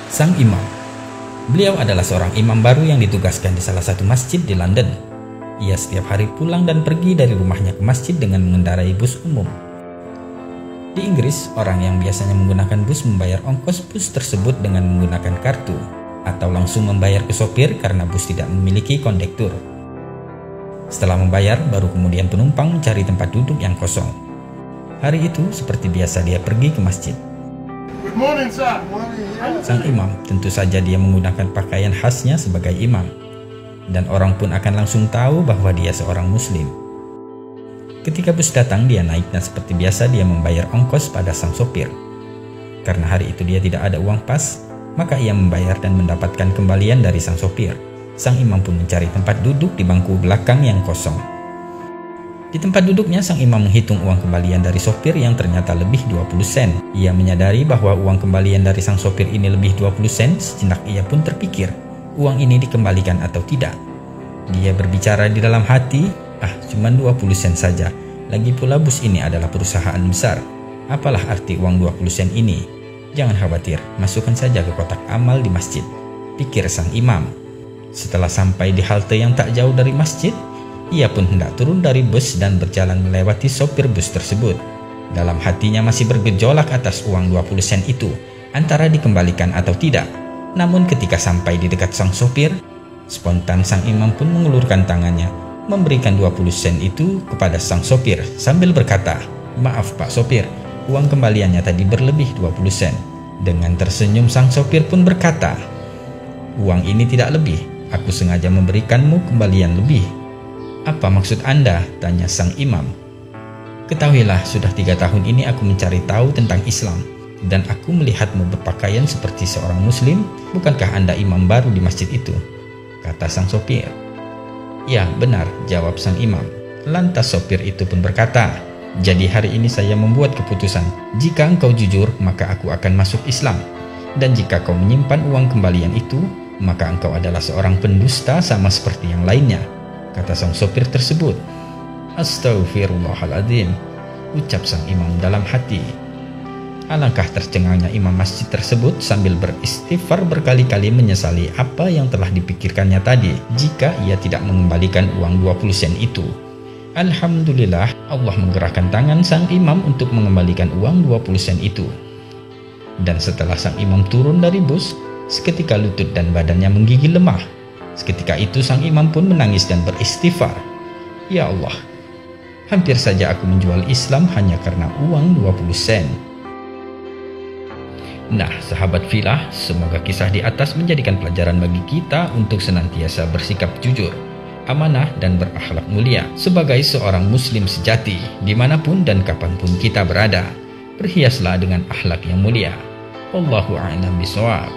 Sang imam. Beliau adalah seorang imam baru yang ditugaskan di salah satu masjid di London. Ia setiap hari pulang dan pergi dari rumahnya ke masjid dengan mengendarai bus umum. Di Inggris, orang yang biasanya menggunakan bus membayar ongkos bus tersebut dengan menggunakan kartu, atau langsung membayar ke sopir karena bus tidak memiliki kondektur. Setelah membayar, baru kemudian penumpang mencari tempat duduk yang kosong. Hari itu, seperti biasa dia pergi ke masjid. Good morning, sir. Sang imam, tentu saja dia menggunakan pakaian khasnya sebagai imam. Dan orang pun akan langsung tahu bahwa dia seorang muslim. Ketika bus datang, dia naik dan seperti biasa dia membayar ongkos pada sang sopir. Karena hari itu dia tidak ada uang pas, maka ia membayar dan mendapatkan kembalian dari sang sopir. Sang imam pun mencari tempat duduk di bangku belakang yang kosong. Di tempat duduknya, sang imam menghitung uang kembalian dari sopir yang ternyata lebih 20 sen. Ia menyadari bahwa uang kembalian dari sang sopir ini lebih 20 sen, sejenak ia pun terpikir, uang ini dikembalikan atau tidak. Dia berbicara di dalam hati, cuma 20 sen saja. Lagi pula bus ini adalah perusahaan besar. Apalah arti uang 20 sen ini? Jangan khawatir, masukkan saja ke kotak amal di masjid, pikir sang imam. Setelah sampai di halte yang tak jauh dari masjid, ia pun hendak turun dari bus dan berjalan melewati sopir bus tersebut. Dalam hatinya masih bergejolak atas uang 20 sen itu, antara dikembalikan atau tidak. Namun ketika sampai di dekat sang sopir, spontan sang imam pun mengulurkan tangannya, memberikan 20 sen itu kepada sang sopir sambil berkata, "Maaf Pak Sopir, uang kembaliannya tadi berlebih 20 sen. Dengan tersenyum sang sopir pun berkata, "Uang ini tidak lebih, aku sengaja memberikanmu kembalian lebih." "Apa maksud Anda?" tanya sang imam. "Ketahuilah, sudah 3 tahun ini aku mencari tahu tentang Islam, dan aku melihatmu berpakaian seperti seorang muslim. Bukankah Anda imam baru di masjid itu?" kata sang sopir. "Ya, benar," jawab sang imam. Lantas sopir itu pun berkata, "Jadi hari ini saya membuat keputusan, jika engkau jujur maka aku akan masuk Islam, dan jika kau menyimpan uang kembalian itu, maka engkau adalah seorang pendusta sama seperti yang lainnya," kata sang sopir tersebut. "Astaghfirullahaladzim," ucap sang imam dalam hati. Alangkah tercengangnya imam masjid tersebut sambil beristighfar berkali-kali menyesali apa yang telah dipikirkannya tadi jika ia tidak mengembalikan uang 20 sen itu. Alhamdulillah, Allah menggerakkan tangan sang imam untuk mengembalikan uang 20 sen itu. Dan setelah sang imam turun dari bus, seketika lutut dan badannya menggigil lemah. Seketika itu sang imam pun menangis dan beristighfar. "Ya Allah, hampir saja aku menjual Islam hanya karena uang 20 sen. Nah, sahabat filah, semoga kisah di atas menjadikan pelajaran bagi kita untuk senantiasa bersikap jujur, amanah, dan berakhlak mulia sebagai seorang muslim sejati dimanapun dan kapanpun kita berada. Berhiaslah dengan akhlak yang mulia. Wallahu a'lam bishawab.